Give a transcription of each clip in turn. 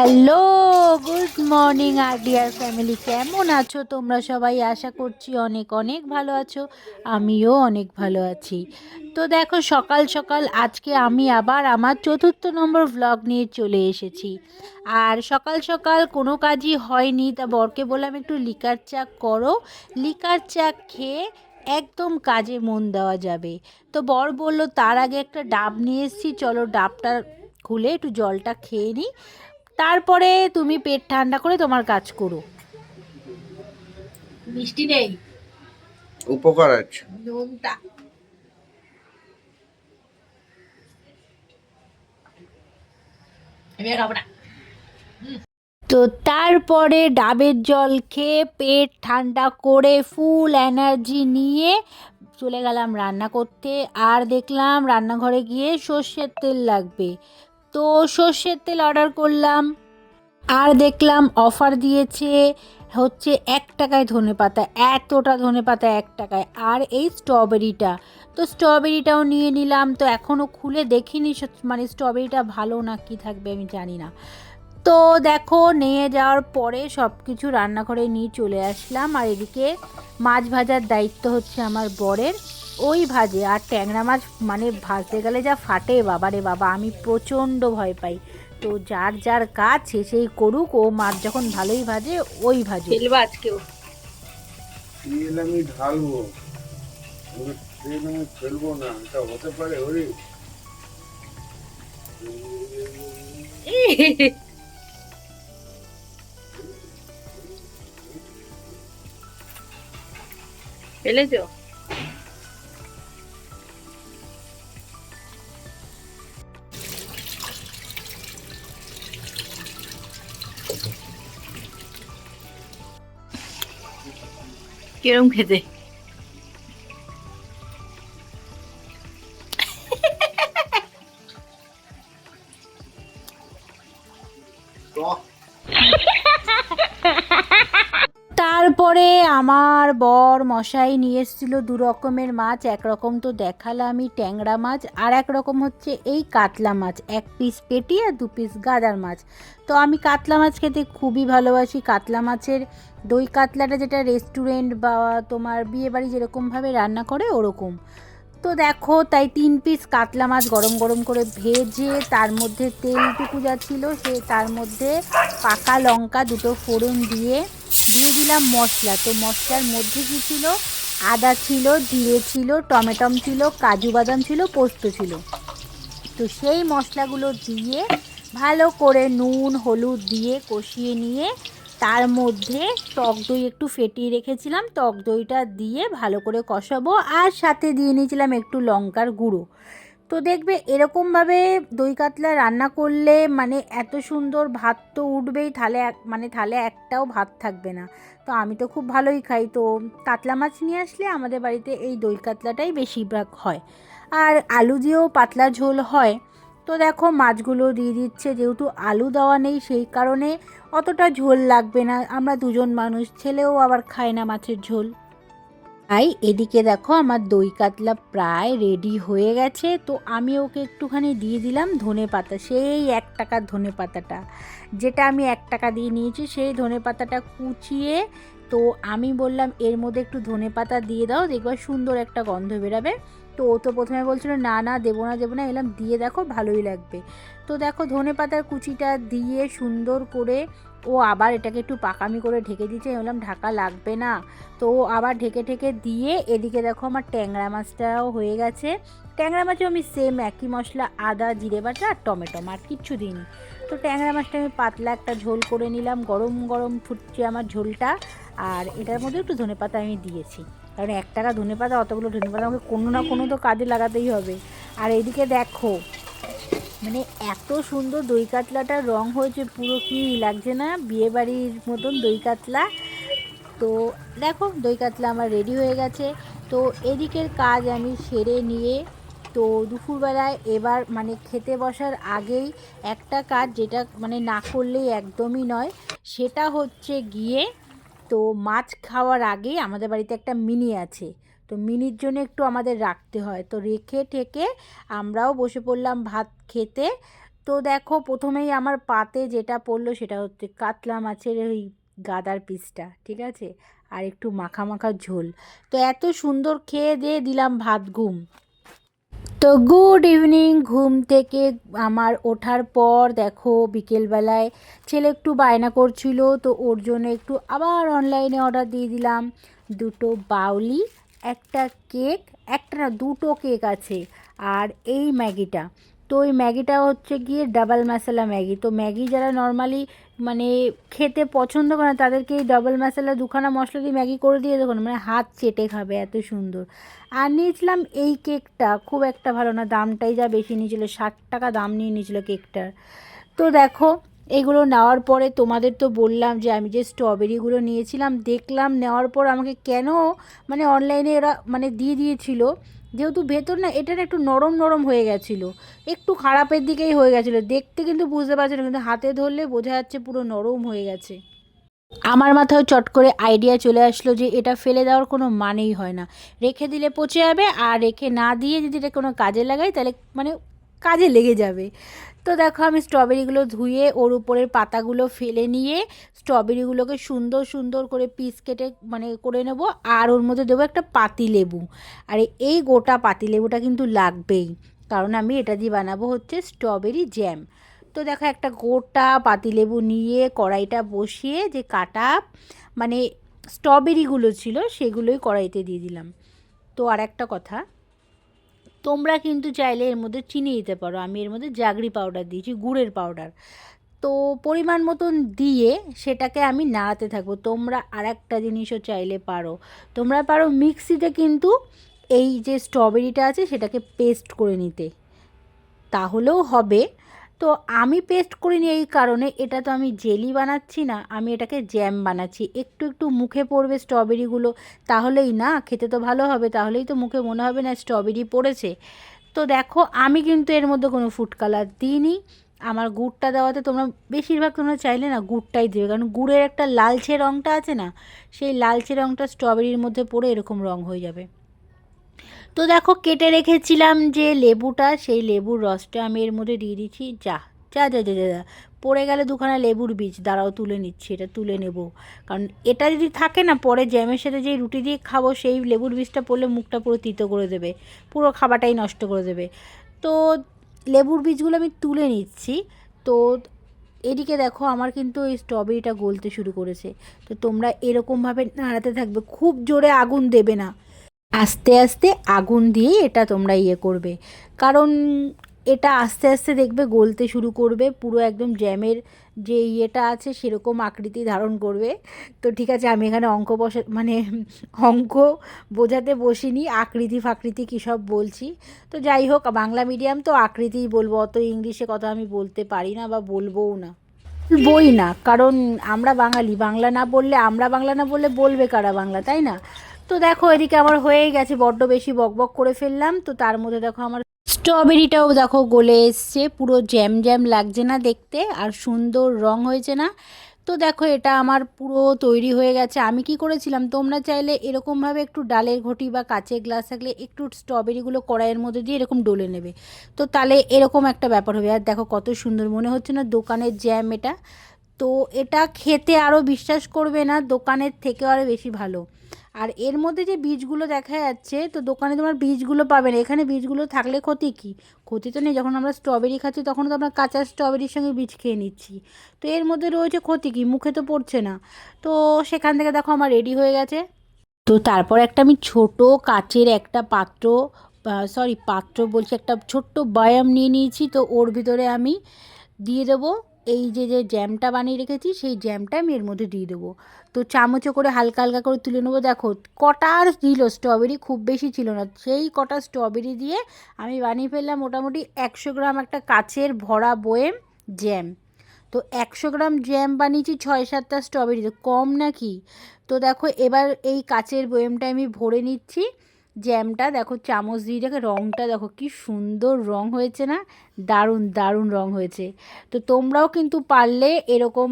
Hello, good morning আর deer family, কেমন আছো তোমরা সবাই? আশা করছি অনেক অনেক ভালো আছো। আমিও অনেক ভালো আছি। তো দেখো, সকাল সকাল আজকে আমি আবার আমার চতুর্থ নম্বর ভ্লগ নিয়ে চলে এসেছি। আর সকাল সকাল কোনো কাজই হয়নি, তা বরকে বললাম একটু লিকার চা করো। লিকার চা খেয়ে একদম কাজে মন দেওয়া যাবে। তো বর বলল তার আগে একটা ডাব নিয়ে এসেছি, চলো ডাবটা খুলে একটু জলটা খেয়ে নিই, তারপরে তুমি পেট ঠান্ডা করে তোমার কাজ করো। মিষ্টি নেই, উপকার আছে। নুনটা। আমি আর খাবো না। তো তারপরে ডাবের জল খেয়ে পেট ঠান্ডা করে ফুল এনার্জি নিয়ে চলে গেলাম রান্না করতে। আর দেখলাম রান্নাঘরে গিয়ে সর্ষের তেল লাগবে, তো সর্ষের তেল অর্ডার করলাম। আর দেখলাম অফার দিয়েছে হচ্ছে 1 টাকায় ধনেপাতা, এতটা ধনেপাতা 1 টাকায়। আর এই স্ট্রবেরিটা, তো স্ট্রবেরিটাও নিয়ে নিলাম। তো এখনও খুলে দেখিনি, মানে স্ট্রবেরিটা ভালো না কি থাকবে আমি জানি না। তো দেখো, নিয়ে যাওয়ার পরে সব কিছু রান্নাঘরে নিয়ে চলে আসলাম। আর এদিকে মাছ ভাজার দায়িত্ব হচ্ছে আমার বরের, ওই ভাজে। আর ট্যাংরা মাছ মানে ভাজতে গেলে যা ফাটে বাবা রে বাবা, আমি প্রচণ্ড ভয় পাই। তো যার যার কাজ সে সেই করুক, ও মাছ যখন ভালোই ভাজে ওই ভাজে। ফেলবো আজকেও। তেল আমি ঢালবো, তেল আমি ফেলবো না, এটা হতে পারে হরি? ফেলেছো? কিরম খেতে? তারপরে আমার বর মশাই নিয়ে এসেছিল 2 রকমের মাছ। একরকম তো দেখালামই ট্যাংরা মাছ, আর এক রকম হচ্ছে এই কাতলা মাছ, 1 পিস পেটি আর 2 পিস গাদার মাছ। তো আমি কাতলা মাছ খেতে খুবই ভালোবাসি। কাতলা মাছের দই কাতলাটা, যেটা রেস্টুরেন্ট বা তোমার বিয়েবাড়ি যেরকমভাবে রান্না করে ওরকম। তো দেখো, তাই 3 পিস কাতলা মাছ গরম গরম করে ভেজে তার মধ্যে তেলটুকু যা ছিল সে তার মধ্যে পাকা লঙ্কা 2টো ফোড়ন দিয়ে দিয়ে দিলাম মশলা। তো মশলার মধ্যে কী ছিল, আদা ছিল, জিরে ছিল, টমেটম ছিল, কাজু বাদাম ছিল, পোস্ত ছিল। তো সেই মশলাগুলো দিয়ে ভালো করে নুন হলুদ দিয়ে কষিয়ে নিয়ে তার মধ্যে টক দই একটু ফেটিয়ে রেখেছিলাম, টক দইটা দিয়ে ভালো করে কষাবো। আর সাথে দিয়ে নিয়েছিলাম একটু লঙ্কার গুঁড়ো। তো দেখবে এরকমভাবে দই কাতলা রান্না করলে মানে এত সুন্দর ভাত তো উঠবেই, থালে একটাও ভাত থাকবে না। তো আমি তো খুব ভালোই খাই। তো কাতলা মাছ নিয়ে আসলে আমাদের বাড়িতে এই দই কাতলাটাই বেশিরভাগ হয়। আর আলু দিয়েও পাতলা ঝোল হয়। তো দেখো, মাছগুলো দিয়ে দিচ্ছে, যেহেতু আলু দেওয়া নেই সেই কারণে অতটা ঝোল লাগবে না। আমরা দুজন মানুষ, ছেলেও আবার খায় না মাছের ঝোল। তাই এদিকে দেখো আমার দই কাতলা প্রায় রেডি হয়ে গেছে। তো আমি ওকে একটুখানি দিয়ে দিলাম ধনেপাতা, সেই 1 টাকার ধনেপাতাটা, যেটা আমি 1 টাকা দিয়ে নিয়েছি সেই ধনেপাতাটা কুচিয়ে। তো আমি বললাম এর মধ্যে একটু ধনেপাতা দিয়ে দাও, দেখবা সুন্দর একটা গন্ধ বেরাবে। তো ও তো প্রথমে বলছিল না না দেবো না দেবো না, এলাম দিয়ে দেখো ভালোই লাগবে। তো দেখো ধনেপাতার কুচিটা দিয়ে সুন্দর করে ও আবার এটাকে একটু পাকামি করে ঢেকে দিয়েছে। আমি বললাম ঢাকা লাগবে না। তো আবার ঢেকে ঢেকে দিয়ে এদিকে দেখো আমার ট্যাংরা মাছটাও হয়ে গেছে। ট্যাংরা মাছেও আমি সেম একই মশলা, আদা জিরে বাটা আর টমেটো, আর কিচ্ছু দিইনি। তো ট্যাংরা মাছটা আমি পাতলা একটা ঝোল করে নিলাম, গরম গরম ফুটছে আমার ঝোলটা। আর এটার মধ্যে একটু ধনেপাতা আমি দিয়েছি, কারণ 1 টাকা ধনেপাতা, অতগুলো ধনেপাতা আমাকে কোনো না কোনো তো কাজে লাগাতেই হবে। আর এইদিকে দেখো, মানে এত সুন্দর দই কাতলাটার রং হয়েছে, পুরো কি লাগছে না বিয়েবাড়ির মতন দই কাতলা। তো দেখো দই কাতলা আমার রেডি হয়ে গেছে। তো এদিকের কাজ আমি সেরে নিয়ে তো দুপুরবেলায় এবার মানে খেতে বসার আগেই একটা কাজ, যেটা মানে না করলেই একদমই নয়, সেটা হচ্ছে গিয়ে, তো মাছ খাওয়ার আগেই আমাদের বাড়িতে একটা মিনি আছে। তো মিনির জন্য একটু আমাদের রাখতে হয়, তো রেখে ঠেকে আমরাও বসে পড়লাম ভাত খেতে। তো দেখো প্রথমেই আমার পাতে যেটা পড়লো সেটা হচ্ছে কাতলা মাছের ওই গাদার পিসটা, ঠিক আছে, আর একটু মাখা মাখা ঝোল। তো এত সুন্দর খেয়ে দিয়ে দিলাম ভাত ঘুম। তো গুড ইভিনিং। ঘুম থেকে আমার ওঠার পর দেখো বিকেলবেলায় ছেলে একটু বায়না করছিল, তো ওর জন্য একটু আবার অনলাইনে অর্ডার দিয়ে দিলাম। দুটো বাউলি, একটা কেক, একটা না দুটো কেক আছে, আর এই ম্যাগিটা। তো ওই ম্যাগিটা হচ্ছে গিয়ে ডাবল মশলা ম্যাগি। তো ম্যাগি যারা নর্মালি মানে খেতে পছন্দ করে না তাদেরকে এই ডাবল মশলা দুখানা মশলা দিয়ে ম্যাগি করে দিয়ে দেখুন, মানে হাত চেটে খাবে, এত সুন্দর। আর নিয়েছিলাম এই কেকটা, খুব একটা ভালো না, দামটাই যা বেশি নিয়েছিল, 60 টাকা দাম নিয়ে নিয়েছিল কেকটার। তো দেখো এগুলো নেওয়ার পরে তোমাদের তো বললাম যে আমি যে স্ট্রবেরিগুলো নিয়েছিলাম, দেখলাম নেওয়ার পর আমাকে কেন মানে অনলাইনে এরা মানে দিয়ে দিয়েছিল, যেহেতু ভেতর না এটা না একটু নরম নরম হয়ে গেছিলো, একটু খারাপের দিকেই হয়ে গেছিলো দেখতে, কিন্তু বুঝতে পারছি না, কিন্তু হাতে ধরলে বোঝা যাচ্ছে পুরো নরম হয়ে গেছে। আমার মাথায় চট করে আইডিয়া চলে আসলো যে এটা ফেলে দেওয়ার কোনো মানেই হয় না, রেখে দিলে পচে যাবে, আর রেখে না দিয়ে যদি এটা কোনো কাজে লাগাই তাহলে মানে কাজে লেগে যাবে। তো দেখো আমি স্ট্রবেরিগুলো ধুয়ে ওর উপরের পাতাগুলো ফেলে নিয়ে স্ট্রবেরিগুলোকে সুন্দর সুন্দর করে পিস কেটে মানে করে নেব, আর ওর মধ্যে দেবো একটা পাতিলেবু। আর এই গোটা পাতিলেবুটা কিন্তু লাগবেই, কারণ আমি এটা দিয়ে বানাবো হচ্ছে স্ট্রবেরি জ্যাম। তো দেখো একটা গোটা পাতিলেবু নিয়ে কড়াইটা বসিয়ে যে কাটা মানে স্ট্রবেরিগুলো ছিল সেগুলোই কড়াইতে দিয়ে দিলাম। তো আর একটা কথা, তোমরা কিন্তু চাইলে এর মধ্যে চিনি দিতে পারো, আমি এর মধ্যে জাগরি পাউডার দিয়েছি, গুড়ের পাউডার। তো পরিমাণ মতন দিয়ে সেটাকে আমি নাড়াতে থাকবো। তোমরা আর একটা জিনিসও চাইলে পারো, তোমরা পারো মিক্সিতে কিন্তু এই যে স্ট্রবেরিটা আছে সেটাকে পেস্ট করে নিতে, তাহলেও হবে। তো আমি পেস্ট করিনি এই কারণে, এটা তো আমি জেলি বানাচ্ছি না, আমি এটাকে জ্যাম বানাচ্ছি, একটু একটু মুখে পড়বে স্ট্রবেরিগুলো, তাহলেই না খেতে তো ভালো হবে, তাহলেই তো মুখে মনে হবে না স্ট্রবেরি পড়েছে। তো দেখো আমি কিন্তু এর মধ্যে কোনো ফুড কালার দিইনি, আমার গুড়টা দেওয়াতে তোমরা বেশিরভাগ তোমরা চাইলে না গুড়টাই দেবে, কারণ গুড়ের একটা লালচে রঙটা আছে না, সেই লালচে রঙটা স্ট্রবেরির মধ্যে পড়ে এরকম রঙ হয়ে যাবে। তো দেখো কেটে রেখেছিলাম যে লেবুটা, সেই লেবুর রসটা আমি এর মধ্যে দিয়ে দিচ্ছি। যা যা যা যা যা যা, পড়ে গেলে দুখানা লেবুর বীজ, দাঁড়াও তুলে নিচ্ছি, এটা তুলে নেব, কারণ এটা যদি থাকে না পরে জ্যামের সাথে যে রুটি দিয়ে খাবো সেই লেবুর বীজটা পড়লে মুখটা পুরো তিতো করে দেবে, পুরো খাবারটাই নষ্ট করে দেবে। তো লেবুর বীজগুলো আমি তুলে নিচ্ছি। তো এদিকে দেখো আমার কিন্তু এই স্ট্রবেরিটা গলতে শুরু করেছে। তো তোমরা এরকমভাবে নাড়াতে থাকবে, খুব জোরে আগুন দেবে না, আস্তে আস্তে আগুন দিয়ে এটা তোমরা ইয়ে করবে, কারণ এটা আস্তে আস্তে দেখবে গলতে শুরু করবে, পুরো একদম জ্যামের যে ইয়েটা আছে সেরকম আকৃতি ধারণ করবে। তো ঠিক আছে, আমি এখানে অঙ্ক বসে মানে অঙ্ক বোঝাতে বসিনি, আকৃতি ফাকৃতি কী সব বলছি। তো যাই হোক, বাংলা মিডিয়াম তো আকৃতিই বলবো, অত ইংলিশে কথা আমি বলতে পারি না বা বলবোও না, বই না, কারণ আমরা বাঙালি, বাংলা না বললে, আমরা বাংলা না বললে বলবে কারা বাংলা, তাই না? তো দেখো এদিকে আমার হয়েই গেছে, বড্ড বেশি বকবক করে ফেললাম। তো তার মধ্যে দেখো আমার স্ট্রবেরিটাও দেখো গলে এসছে, পুরো জ্যাম জ্যাম লাগছে না দেখতে, আর সুন্দর রং হয়েছে না? তো দেখো এটা আমার পুরো তৈরি হয়ে গেছে। আমি কি করেছিলাম, তোমরা চাইলে এরকমভাবে একটু ডালের ঘটি বা কাচের গ্লাস থাকলে একটু স্ট্রবেরিগুলো কড়াইয়ের মধ্যে দিয়ে এরকম ডলে নেবে, তো তাহলে এরকম একটা ব্যাপার হবে। আর দেখো কত সুন্দর মনে হচ্ছে না দোকানের জ্যাম এটা? তো এটা খেতে আরও বিশ্বাস করবে না দোকানের থেকে আরও বেশি ভালো। আর এর মধ্যে যে বীজগুলো দেখা যাচ্ছে, তো দোকানে তোমার বীজগুলো পাবে না, এখানে বীজগুলো থাকলে ক্ষতি কী? ক্ষতি তো নেই, যখন আমরা স্ট্রবেরি খাচ্ছি তখন তো আমরা কাঁচা স্ট্রবেরির সঙ্গে বীজ খেয়ে নিচ্ছি, তো এর মধ্যে রয়েছে ক্ষতি কী? মুখে তো পড়ছে না। তো সেখান থেকে দেখো আমার রেডি হয়ে গেছে। তো তারপর একটা আমি ছোট কাচের একটা পাত্র, সরি পাত্র বলছি, একটা ছোট্ট বয়াম নিয়ে নিয়েছি। তো ওর ভিতরে আমি দিয়ে দেবো এই যে যে জ্যামটা বানিয়ে রেখেছি, সেই জ্যামটা আমি এর মধ্যে দিয়ে দেবো। তো চামচে করে হালকা হালকা করে তুলে নেবো। দেখো কটার ছিল স্ট্রবেরি, খুব বেশি ছিল না, সেই কটা স্ট্রবেরি দিয়ে আমি বানিয়ে ফেললাম মোটামুটি 100 গ্রাম একটা কাচের ভরা বয়েম জ্যাম। তো 100 গ্রাম জ্যাম বানিয়েছি 6-7টা স্ট্রবেরি, তো কম নাকি? তো দেখো এবার এই কাচের বয়েমটা আমি ভরে নিচ্ছি জ্যামটা। দেখো চামচ দিয়ে দেখো রঙটা দেখো কি সুন্দর রং হয়েছে না? দারুণ দারুণ রং হয়েছে। তো তোমরাও কিন্তু পারলে এরকম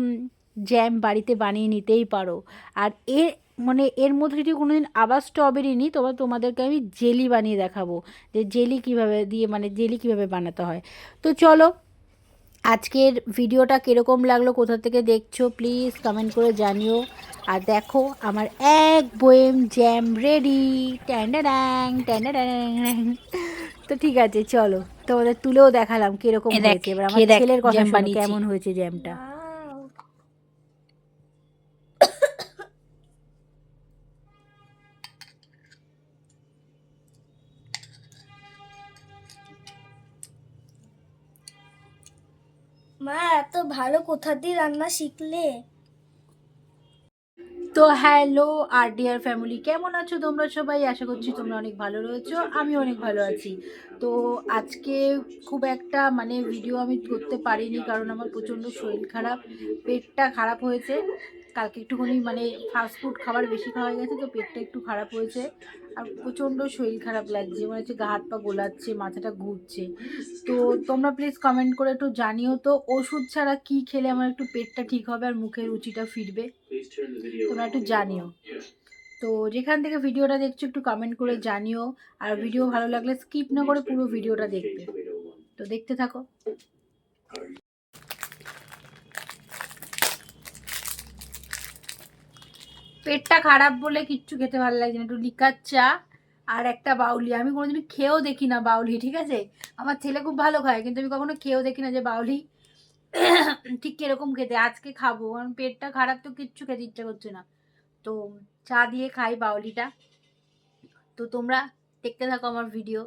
জ্যাম বাড়িতে বানিয়ে নিতেই পারো। আর এর মানে এর মধ্যে যদি কোনো দিন আবার স্ট্রবেরি নিই, তবে তোমাদেরকে আমি জেলি বানিয়ে দেখাবো, যে জেলি কীভাবে দিয়ে মানে জেলি কীভাবে বানাতে হয়। তো চলো আজকের ভিডিওটা কিরকম লাগলো, কোথা থেকে দেখছো প্লিজ কমেন্ট করে জানিও। আর দেখো আমার এক বয়েম জ্যাম রেডি। ট্যান্ডাড্যাং ট্যান্ডাড্যাং। তো ঠিক আছে চলো, তোমাদের তুলেও দেখালাম কিরকম এ দেখ হয়েছে। এবার আমার খেয়ে দেখ ছেলের কথা জ্যাম শোনো, বানিয়েছি। কেমন হয়েছে জ্যামটা। মা এত ভালো কোথা দিয়ে রান্না শিখলে? তো হ্যালো আর ডিয়ার ফ্যামিলি, কেমন আছো তোমরা সবাই? আশা করছি তোমরা অনেক ভালো রয়েছো, আমি অনেক ভালো আছি। তো আজকে খুব একটা মানে ভিডিও আমি করতে পারিনি, কারণ আমার প্রচণ্ড শরীর খারাপ, পেটটা খারাপ হয়েছে। কালকে একটুখানি মানে ফাস্টফুড খাবার বেশি খাওয়া গেছে, তো পেটটা একটু খারাপ হয়েছে। আর প্রচণ্ড শরীর খারাপ লাগছে, মনে হচ্ছে গা হাত পা গোলাচ্ছে, মাথাটা ঘুরছে। তো তোমরা প্লিজ কমেন্ট করে একটু জানিও তো, ওষুধ ছাড়া কি খেলে আমার একটু পেটটা ঠিক হবে আর মুখের রুচিটা ফিরবে, তোমরা একটু জানিও। তো যেখান থেকে ভিডিওটা দেখছো একটু কমেন্ট করে জানিও। আর ভিডিও ভালো লাগলে স্কিপ না করে পুরো ভিডিওটা দেখবে। তো দেখতে থাকো। পেটটা খারাপ বলে কিচ্ছু খেতে ভালো লাগছে না, একটু লিকার চা আর একটা বাউলি। আমি কোনোদিন খেয়েও দেখি না বাউলি, ঠিক আছে? আমার ছেলে খুব ভালো খায়, কিন্তু আমি কখনো খেয়েও দেখি না যে বাউলি ঠিক কিরকম খেতে। আজকে খাবো, কারণ পেটটা খারাপ, তো কিচ্ছু খেতে ইচ্ছা করছে না। তো চা দিয়ে খাই বাউলিটা। তো তোমরা দেখতে থাকো আমার ভিডিও।